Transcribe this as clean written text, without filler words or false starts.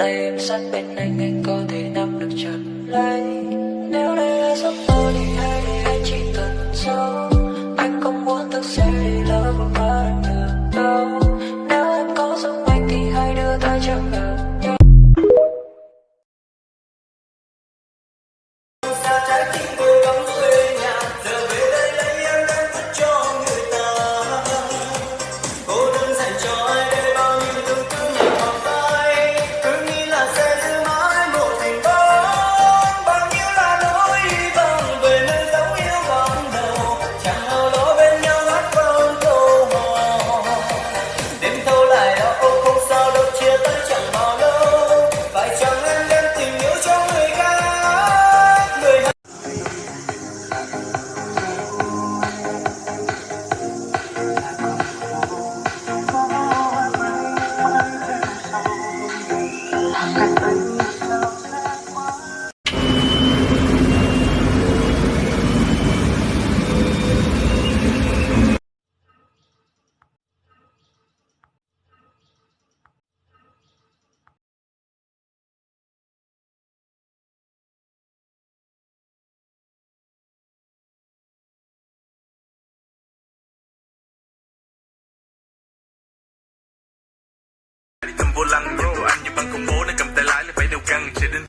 tay em sát bên anh có thể nắm được chặt lấy. Nếu đây là giấc mơ thì hãy để anh chỉ tận gió. Anh không muốn thực sự để lỡ và mất được đâu. Nếu em có giống anh thì hãy đưa tay chạm vào nhau. Xa trái tim cố gắng quê nhà, giờ về đây lấy em đem vứt cho người ta. Cô đơn dành cho ai đây bao nhiêu tương tư nhẹ vào tay, cứ nghĩ là sẽ giữ mãi một thành bóng. Bao nhiêu là nỗi hy vọng về nơi dấu yêu ban đầu, chẳng nào lo bên nhau hát vang câu hò. Đêm thâu lại đó ô không sao đâu, chia tay chẳng bao lâu, phải chăng em đem tình yêu cho người khác. Cầm vô lăng nhìn tụi anh như băng công bố, nên cầm tay lái lên phải đeo găng. Chạy đến